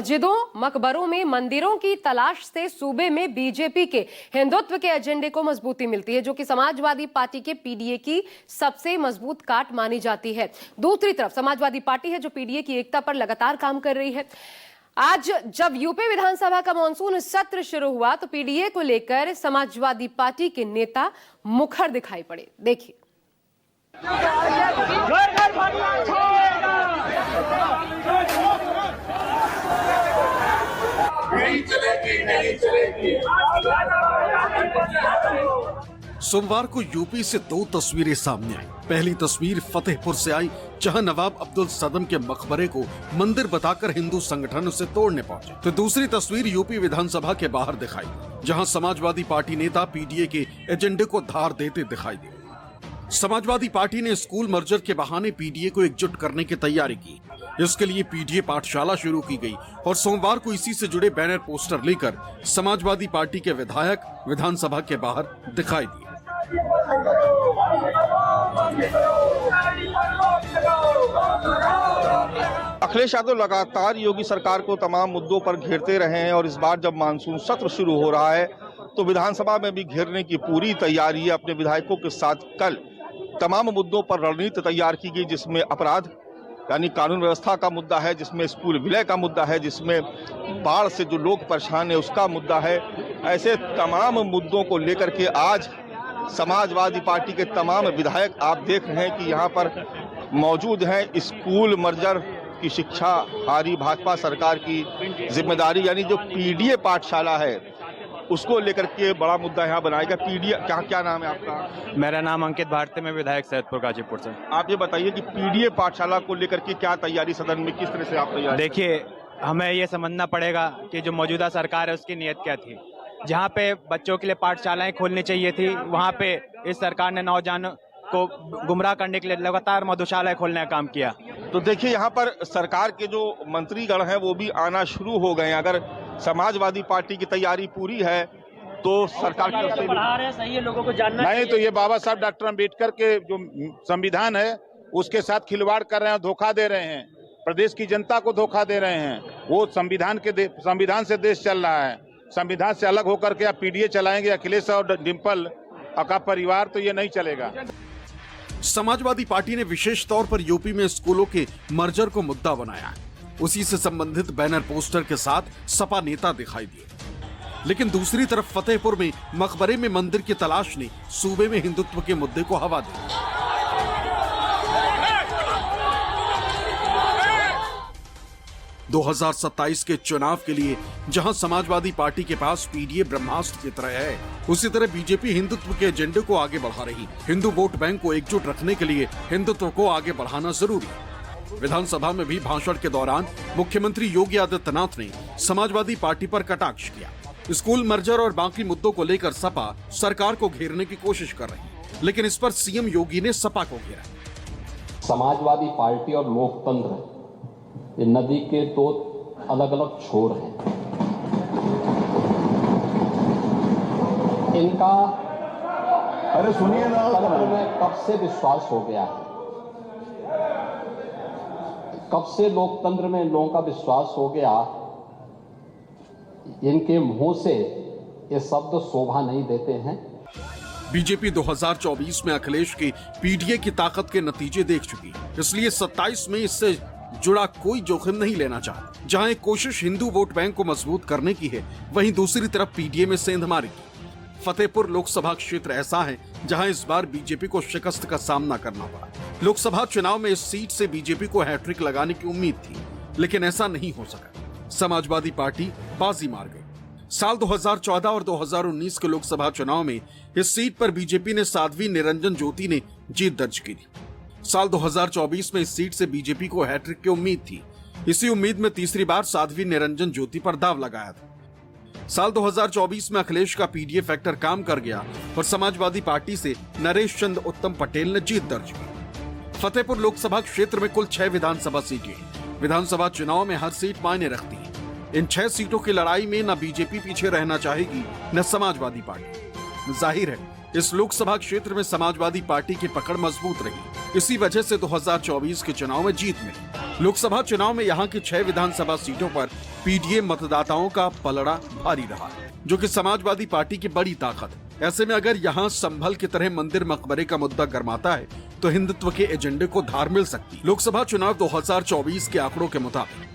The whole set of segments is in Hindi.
मस्जिदों मकबरों में मंदिरों की तलाश से सूबे में बीजेपी के हिंदुत्व के एजेंडे को मजबूती मिलती है, जो कि समाजवादी पार्टी के पीडीए की सबसे मजबूत काट मानी जाती है। दूसरी तरफ समाजवादी पार्टी है जो पीडीए की एकता पर लगातार काम कर रही है। आज जब यूपी विधानसभा का मानसून सत्र शुरू हुआ तो पीडीए को लेकर समाजवादी पार्टी के नेता मुखर दिखाई पड़े। देखिए। नहीं चलेगी। सोमवार को यूपी से दो तस्वीरें सामने आई। पहली तस्वीर फतेहपुर से आई, जहां नवाब अब्दुल सदम के मकबरे को मंदिर बताकर हिंदू संगठन से तोड़ने पहुंचे। तो दूसरी तस्वीर यूपी विधानसभा के बाहर दिखाई, जहां समाजवादी पार्टी नेता पीडीए के एजेंडे को धार देते दिखाई दिए। समाजवादी पार्टी ने स्कूल मर्जर के बहाने पीडीए को एकजुट करने की तैयारी की। इसके लिए पीडीए पाठशाला शुरू की गई और सोमवार को इसी से जुड़े बैनर पोस्टर लेकर समाजवादी पार्टी के विधायक विधानसभा के बाहर दिखाई दिए। अखिलेश यादव लगातार योगी सरकार को तमाम मुद्दों पर घेरते रहे हैं और इस बार जब मानसून सत्र शुरू हो रहा है तो विधानसभा में भी घेरने की पूरी तैयारी है। अपने विधायकों के साथ कल तमाम मुद्दों पर रणनीति तैयार की गई, जिसमें अपराध यानी कानून व्यवस्था का मुद्दा है, जिसमें स्कूल विलय का मुद्दा है, जिसमें बाढ़ से जो लोग परेशान है उसका मुद्दा है। ऐसे तमाम मुद्दों को लेकर के आज समाजवादी पार्टी के तमाम विधायक आप देख रहे हैं कि यहाँ पर मौजूद हैं। स्कूल मर्जर की शिक्षा हारी भाजपा सरकार की जिम्मेदारी यानी जो पीडीए पाठशाला है उसको लेकर के बड़ा मुद्दा यहाँ बनाएगा। पीडीए क्या नाम है आपका? मेरा नाम अंकित भारती, मैं विधायक सैदपुर गाजीपुर से। आप ये बताइए कि पीडीए पाठशाला को लेकर के क्या तैयारी सदन में, किस तरह से आप तैयार? देखिए, हमें ये समझना पड़ेगा कि जो मौजूदा सरकार है उसकी नीयत क्या थी। जहाँ पे बच्चों के लिए पाठशालाएं खोलनी चाहिए थी, वहाँ पे इस सरकार ने नौजवानों को गुमराह करने के लिए लगातार मधुशालाएं खोलने का काम किया। तो देखिए, यहाँ पर सरकार के जो मंत्रीगण हैं वो भी आना शुरू हो गए हैं। अगर समाजवादी पार्टी की तैयारी पूरी है तो सरकार की तरफ से बढ़ा रहे हैं, सही है, लोगों को जानना नहीं तो ये बाबा साहब डॉक्टर अम्बेडकर के जो संविधान है उसके साथ खिलवाड़ कर रहे हैं, धोखा दे रहे हैं, प्रदेश की जनता को धोखा दे रहे हैं। वो संविधान से देश चल रहा है। संविधान से अलग होकर के आप पीडीए चलाएंगे, अखिलेश और डिम्पल का परिवार, तो ये नहीं चलेगा। समाजवादी पार्टी ने विशेष तौर पर यूपी में स्कूलों के मर्जर को मुद्दा बनाया। उसी से संबंधित बैनर पोस्टर के साथ सपा नेता दिखाई दिए। लेकिन दूसरी तरफ फतेहपुर में मकबरे में मंदिर की तलाश ने सूबे में हिंदुत्व के मुद्दे को हवा दी। 2027 के चुनाव के लिए जहां समाजवादी पार्टी के पास पीडीए ब्रह्मास्त्र की तरह है, उसी तरह बीजेपी हिंदुत्व के एजेंडे को आगे बढ़ा रही। हिंदू वोट बैंक को एकजुट रखने के लिए हिंदुत्व को आगे बढ़ाना जरूरी है। विधानसभा में भी भाषण के दौरान मुख्यमंत्री योगी आदित्यनाथ ने समाजवादी पार्टी पर कटाक्ष किया। स्कूल मर्जर और बाकी मुद्दों को लेकर सपा सरकार को घेरने की कोशिश कर रही, लेकिन इस पर सीएम योगी ने सपा को घेरा। समाजवादी पार्टी और लोकतंत्र ये नदी के दो अलग अलग छोर हैं। इनका अरे सुनिए ना, में कब से विश्वास हो गया है, कब से लोकतंत्र में लोगों का विश्वास हो गया, इनके मुंह से ये शब्द शोभा नहीं देते हैं। बीजेपी 2024 में अखिलेश की पीडीए की ताकत के नतीजे देख चुकी, इसलिए 27 में इससे जुड़ा कोई जोखिम नहीं लेना चाहती। जहां एक कोशिश हिंदू वोट बैंक को मजबूत करने की है, वहीं दूसरी तरफ पीडीए में सेंधमारी की। फतेहपुर लोकसभा क्षेत्र ऐसा है जहां इस बार बीजेपी को शिकस्त का सामना करना पड़ा। लोकसभा चुनाव में इस सीट से बीजेपी को हैट्रिक लगाने की उम्मीद थी, लेकिन ऐसा नहीं हो सका। समाजवादी पार्टी बाजी मार गई। साल 2014 और 2019 के लोकसभा चुनाव में इस सीट पर बीजेपी ने साध्वी निरंजन ज्योति ने जीत दर्ज की थी। साल 2024 में इस सीट से बीजेपी को हैट्रिक की उम्मीद थी। इसी उम्मीद में तीसरी बार साध्वी निरंजन ज्योति पर दाव लगाया था। साल 2024 में अखिलेश का पीडीए फैक्टर काम कर गया और समाजवादी पार्टी से नरेश चंद्र उत्तम पटेल ने जीत दर्ज की। फतेहपुर लोकसभा क्षेत्र में कुल 6 विधानसभा सीटें। विधानसभा चुनाव में हर सीट मायने रखती है। इन 6 सीटों की लड़ाई में न बीजेपी पीछे रहना चाहेगी न समाजवादी पार्टी। जाहिर है इस लोकसभा क्षेत्र में समाजवादी पार्टी की पकड़ मजबूत रही। इसी वजह से 2024 के चुनाव में जीत मिली। लोकसभा चुनाव में यहाँ की 6 विधानसभा सीटों पर पीडीए मतदाताओं का पलड़ा भारी रहा, जो कि समाजवादी पार्टी की बड़ी ताकत है। ऐसे में अगर यहाँ संभल की तरह मंदिर मकबरे का मुद्दा गरमाता है तो हिंदुत्व के एजेंडे को धार मिल सकती। लोकसभा चुनाव 2024 के आंकड़ों के मुताबिक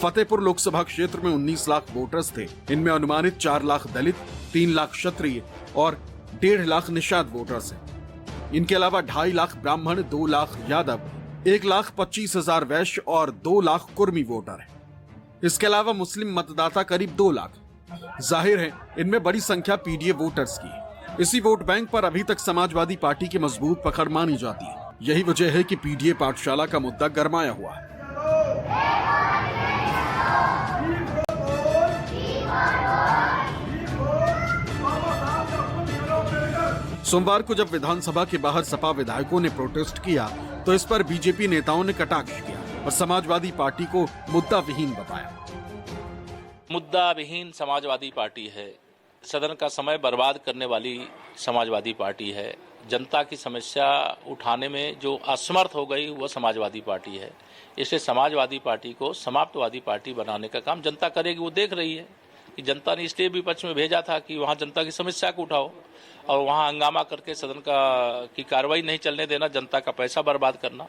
फतेहपुर लोकसभा क्षेत्र में 19 लाख वोटर्स थे। इनमें अनुमानित 4 लाख दलित, 3 लाख क्षत्रिय और 1.5 लाख निषाद वोटर्स हैं। इनके अलावा 2.5 लाख ब्राह्मण, 2 लाख यादव, 1,25,000 वैश्य और 2 लाख कुर्मी वोटर हैं। इसके अलावा मुस्लिम मतदाता करीब 2 लाख। जाहिर है इनमें बड़ी संख्या पीडीए वोटर्स की है। इसी वोट बैंक पर अभी तक समाजवादी पार्टी की मजबूत पकड़ मानी जाती है। यही वजह है कि पीडीए पाठशाला का मुद्दा गरमाया हुआ है। सोमवार को जब विधानसभा के बाहर सपा विधायकों ने प्रोटेस्ट किया तो इस पर बीजेपी नेताओं ने कटाक्ष किया और समाजवादी पार्टी को मुद्दा विहीन बताया। मुद्दा विहीन समाजवादी पार्टी है, सदन का समय बर्बाद करने वाली समाजवादी पार्टी है। जनता की समस्या उठाने में जो असमर्थ हो गई वह समाजवादी पार्टी है। इसलिए समाजवादी पार्टी को समाप्तवादी पार्टी बनाने का काम जनता करेगी। वो देख रही है कि जनता ने इसलिए विपक्ष में भेजा था कि वहाँ जनता की समस्या को उठाओ, और वहाँ हंगामा करके सदन की कार्रवाई नहीं चलने देना, जनता का पैसा बर्बाद करना,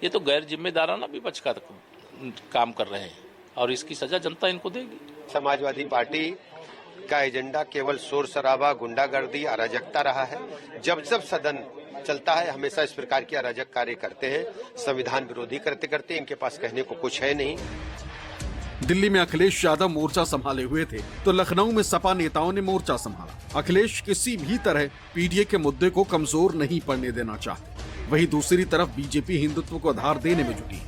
ये तो गैर जिम्मेदाराना विपक्ष का काम कर रहे हैं और इसकी सजा जनता इनको देगी। समाजवादी पार्टी का एजेंडा केवल शोर शराबा, गुंडागर्दी, अराजकता रहा है। जब जब सदन चलता है हमेशा इस प्रकार के अराजक कार्य करते हैं। संविधान विरोधी करते करते इनके पास कहने को कुछ है नहीं। दिल्ली में अखिलेश यादव मोर्चा संभाले हुए थे तो लखनऊ में सपा नेताओं ने मोर्चा संभाला। अखिलेश किसी भी तरह पीडीए के मुद्दे को कमजोर नहीं पड़ने देना चाहते। वहीं दूसरी तरफ बीजेपी हिंदुत्व को आधार देने में जुटी।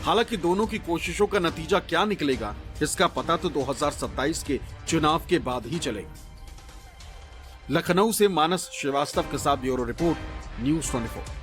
हालांकि दोनों की कोशिशों का नतीजा क्या निकलेगा इसका पता तो 2027 के चुनाव के बाद ही चलेगा। लखनऊ से मानस श्रीवास्तव के साथ ब्यूरो रिपोर्ट, न्यूज़ 24।